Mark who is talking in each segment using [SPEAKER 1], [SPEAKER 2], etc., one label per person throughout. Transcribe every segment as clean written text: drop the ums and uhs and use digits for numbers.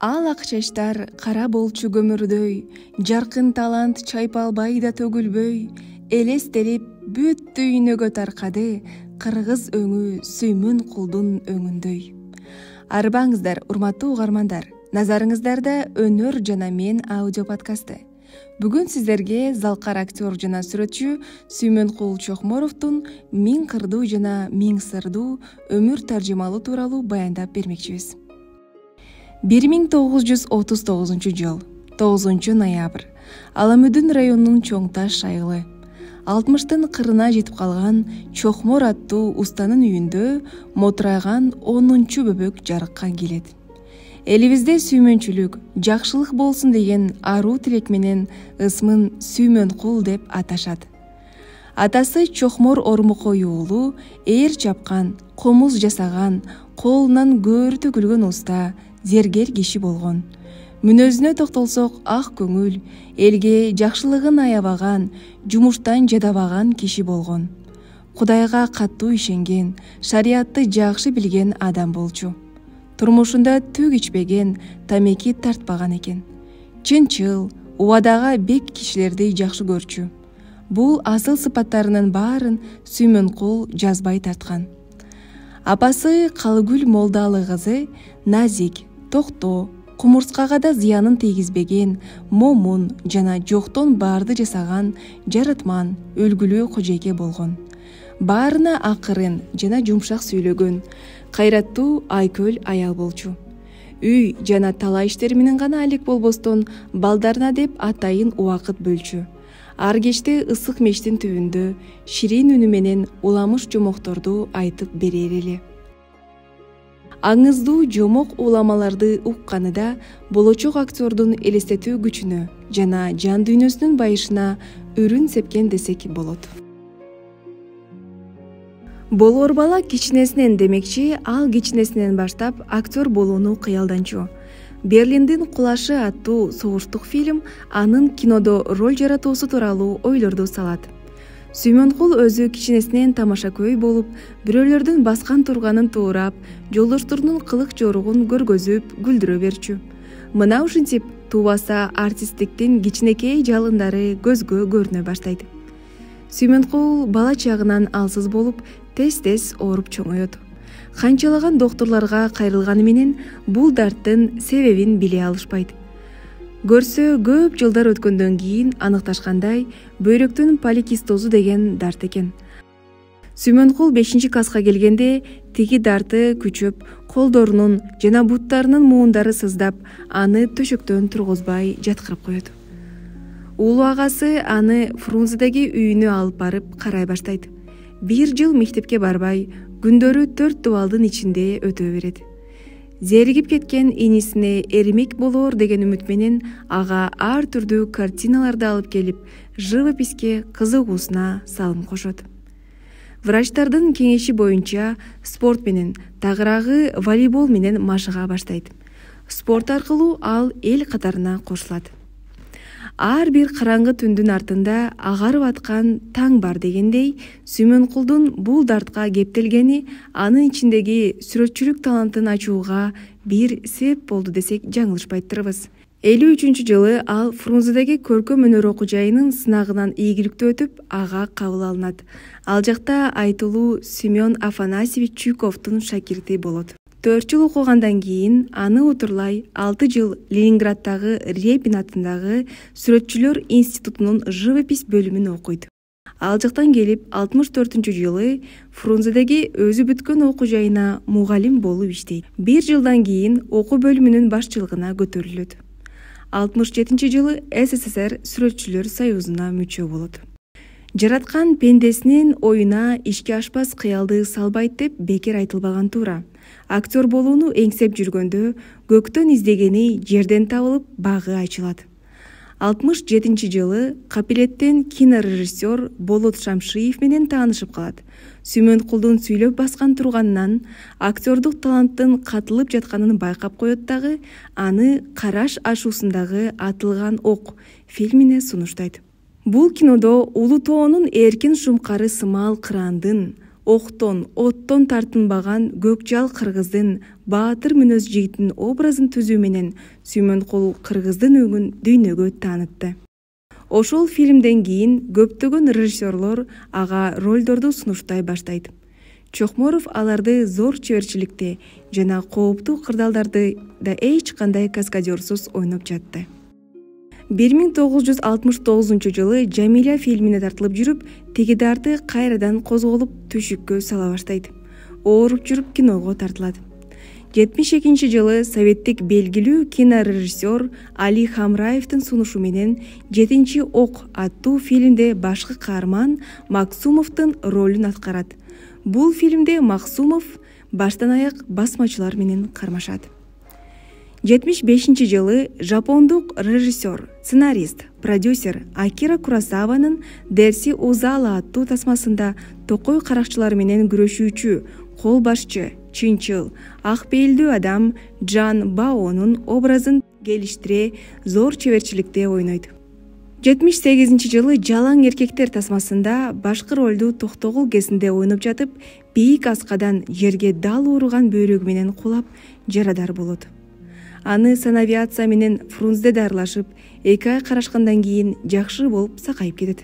[SPEAKER 1] Ал ак чачтар кара болчу көмүрдөй, жаркын талант чайпалбай да төгүлбөй, элестелип бүт дүйнөгө таркады, кыргыз өңү Сүймөн Кулдун өңүндөй. Арбаңыздар, урматтуу угармандар, назарыңыздарда Өнөр жана мен аудио подкасты. Бүгүн сиздерге залкар актер жана сүрөтчү Сүймөн Кул Чокморовдун Миң кырдуу жана миң сырдуу өмүр таржымалуу тууралуу баяндап бермекчибиз. 1939 жыл 9 ноябрь Аламүдүн районунун Чоң Таш айылы 60-тын кырына жетип калган Чокмор аттуу устанын үйүндө мотурайган 10-чу бөбөк жарыкка келет. Элибизде сүймөнчүлүк, жакшылык болсун деген аруу тилек менен ысмын Сүймөн Кул деп аташат. Атасы Чокмор Ормокой уулу ээр чапкан, комуз жасаган, колунан көөрү төгүлгөн уста, зергер киши болгон. Мүнөзүнө токтолсок, ак көңүл, элге жакшылыгын аябаган, жумуштан жадабаган киши болгон. Кудайга каттуу ишенген, шариятты жакшы билген адам болчу. Турмушунда түк ичпеген, тамеки тартпаган экен. Чынчыл, убадага бек кишилерди жакшы көрчү. Бул асыл сыпаттарынын баарын Сүймөн Кул жазбай тарткан. Апасы Калыгүл Молдалы кызы назик, токтоо, кумурскага да зыянын тийгизбеген, момун жана жоктон барды жасаган жаратман, өлгүлүү кожойке болгон. Баарына акырын жана жумшак сүйлөгөн, кайраттуу айкөл аял болчу. Үй жана талаа иштери менен гана алек болбостон, балдарына деп атайын убакыт бөлчү. Ар кечте ысык мештин түбүндө ширин үнү менен уламыш жомокторду айтып берер эле. Аңыздуу жомок уламаларды укканыда болочок актердун элестетүү күчүнө жана жан дүйнөсүнүн байышына үрүн сепкен десек болот. Болор бала кичинесинен демекчи, ал кичинесинен баштап актер болууну кыялданчу. Берлиндин кулашы аттуу согуштук фильм анын кинодо роль жаратуусу тууралуу ойлорду салат. Сүймөн Кул өзү кичинесинен тамашакөй болуп, бирөөлөрдүн баскан турганын туурап, жолдошторунун кылык жоругун көргөзүп, күлдүрө берчү. Мына ушинтип туубаса артисттиктин кичинекей жалындары көзгө көрүнө баштайт. Сүймөн Кул бала чагынан алсыз болуп, тез-тез ооруп чоңоет. Канчалаган докторлорго кайрылганы менен бул дарттын себебин биле алышпайт. Көрсө көп жылдар өткөндөн кийин аныкташкандай, бөйрөктүн поликистозу деген дарт экен. Сүймөн Кул 5-класска келгенде тиги дарты күчөп, колдорунун жана буттарынын муундары сыздап, аны төшөктөн тургузбай жаткырып коет. Уулу агасы аны Фрунзедеги үйүнө алып барып карай баштайт. 1 жыл мектепке барбай, күндөрү 4 дубалдын ичинде өтө берет. Зеригип кеткен инисине эримек болоор деген үмүт менен ага ар түрдүү картиналарды алып келип, живописке кызыгуусуна салым кошот. Врачтардын кеңеши боюнча спорт менен, тагыраагы волейбол менен машыга баштайт. Спорт аркылуу ал эл катарына кошулат. Ар бир караңгы түндүн артында агарып аткан таң бар дегендей, Сүймөн Кулдун бул дартка кептелгени анын ичиндеги сүрөтчүлүк талантын ачууга бир себеп болду десек жаңылышпайттырбыз. 53-жылы ал Фрунзедеги көркөм өнөр окуу жайынын сынагынан ийгиликтүү өтүп, ага кабыл алынат. Ал жакта айтылуу Семен Афанасьевич Чуйковдун шакирти болот. 4 жыл окугандан кийин аны утурлай 6 жыл Ленинграддагы Репин атындагы Сүрөтчүлөр институтунун живопись бөлүмүн окуйт. Ал жактан келип 64-жылы Фрунзедеги өзү бүткөн окуу жайына мугалим болуп иштейт. 1 жылдан кийин окуу бөлүмүнүн башчылыгына көтөрүлөт. 67-жылы СССР Сүрөтчүлөр союзуна мүчө болот. Жараткан пендесинин оюна ишке ашпас кыялды салбайт деп бекер айтылбаган туура. Актер болууну эңсеп жүргөндө көктөн издегени жерден табылып, багы ачылат. 67-жылы Капилеттен кинорежиссер Болот Шамшиев менен таанышып калат. Сүймөн Кулдун сүйлөп баскан турганынан актердук таланттын катылып жатканын байкап коет дагы, аны Караш ашуусундагы Атылган ок фильмине сунуштайт. Бул кинодо Улуу тоонун эркин шумкары сымал кырандын, октон, оттон тартынбаган көкжал кыргыздын баатыр мүнөз жигиттин образын түзүү менен Сүймөнкул кыргыздын өңүн дүйнөгө таанытты. Ошол фильмден кийин көптөгөн режиссерлор ага ролдорду сунуштай баштайт. Чокморов аларды зор чеберчиликте жана кооптуу кырдаалдарды да эч кандай каскадерсуз ойноп жатты. 1969-жылы Жамиля фильмине тартылып жүрүп, тегидарты кайрадан козголуп түшүккө сала баштайт. Ооруп жүрүп киного тартылат. 72-жылы советтик белгилүү кинорежиссер Али Хамраевдин сунушу менен «Жетинчи ок» аттуу фильмде башкы каарман Максумовдун ролун аткарат. Бул фильмде Максумов баштан аяк басмачылар менен кармашат. 75-жылы жапондук режиссер, сценарист, продюсер Акира Куросаванын «Дерси Узала» аттуу тасмасында токой каракчылар менен күрөшүүчү, кол башчы, чынчыл, ак пейилдүү адам Джан Баонун образын келиштире зор чеберчиликте ойнойт. 78-жылы «Жалаң эркектер» тасмасында башкы ролду Токтогул кезинде ойноп жатып, бийик аскадан жерге дал ууруган бөйрөгү менен кулап жарадар болот. Аны санавиация менен Фрунзе дарылашып, 2 ай карашкандан кийин жакшы болуп сакайып кетет.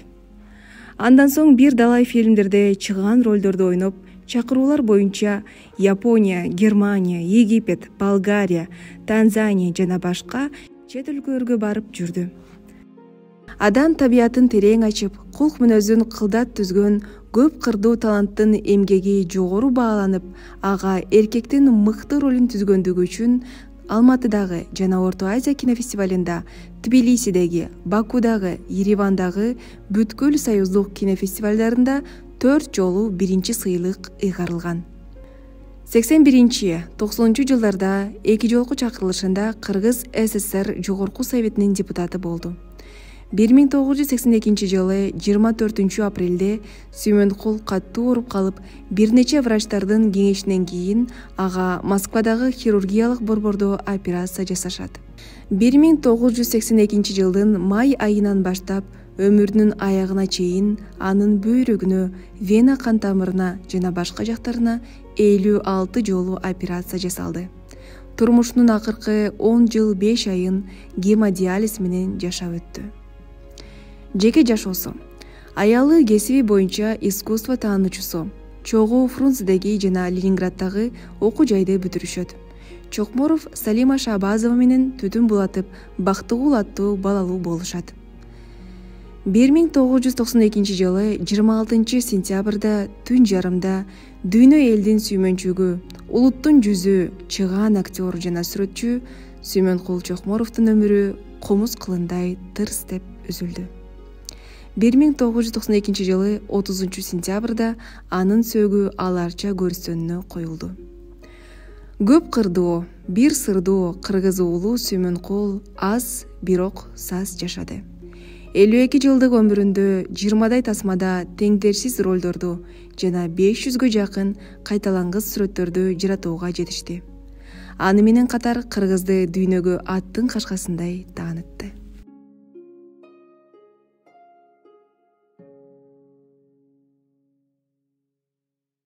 [SPEAKER 1] Андан соң бир далай фильмдерде чыган ролдорду ойноп, чакыруулар боюнча Япония, Германия, Египет, Болгария, Танзания жана башка чет өлкөлөргө барып жүрдү. Адам табиятын терең ачып, кулк мүнөзүн кылдат түзгөн көп кырдуу таланттын эмгеги жогору бааланып, ага эркектин мыкты ролун түзгөндүгү үчүн Алматыдагы жана Орто Азия кинофестивалында, Тбилисидеги, Бакудагы, Еревандагы бүткүл союздук кинофестивалдарында 4 жолу биринчи сыйлык ыйгарылган. 81-90 жылдарда 2 жолку чакырылышында Кыргыз СССР Жогорку Советинин депутаты болду. 1982 жылы 24 апрелде Сүймөнкул каттуу ооруп калып, бир нече врачтардын кеңешинен кийин ага Москвадагы хирургиялык борбордо операция жасашат. 1982 жылдын май айынан баштап өмүрүнүн аягына чейин анын бөйрөгүнө, вена кан тамырына жана башка жактарына 56 жолу операция жасалды. Турмушунун акыркы 10 жыл 5 айын гемодиализ менен жашап өттү. Жеке жашоосу. Аялы кесиби боюнча искусство таануучусу. Чогуу Фрунзедеги жана Ленинграддагы окуу жайды бүтүрүшөт. Чокморов Салима Шабазова менен түтүн булатып, Бактыгул аттуу балалуу болушат. 1992 жылы 26 сентябрда түн жарымда дүйнө элдин сүймөнчүгү, улуттун жүзү, чыгаан актер жана сүрөтчү Сүймөнкул Чокморовдун өмүрү комуз кылындай тырс деп үзүлдү. 1992 жылы 30 сентябрда анын сөөгү аларча көрүстөнүнө коюлду. Көп кырдуу, бир сырдуу кыргыз уулу Сүймөнкул аз, бирок саз жашады. 52 жылдык өмүрүндө 20дай тасмада теңдерсиз ролдорду жана 500гө жакын кайталангыс сүрөттөрдү жаратууга жетишти. Аны менен катар кыргызды дүйнөгө аттын кашкасындай таанытты.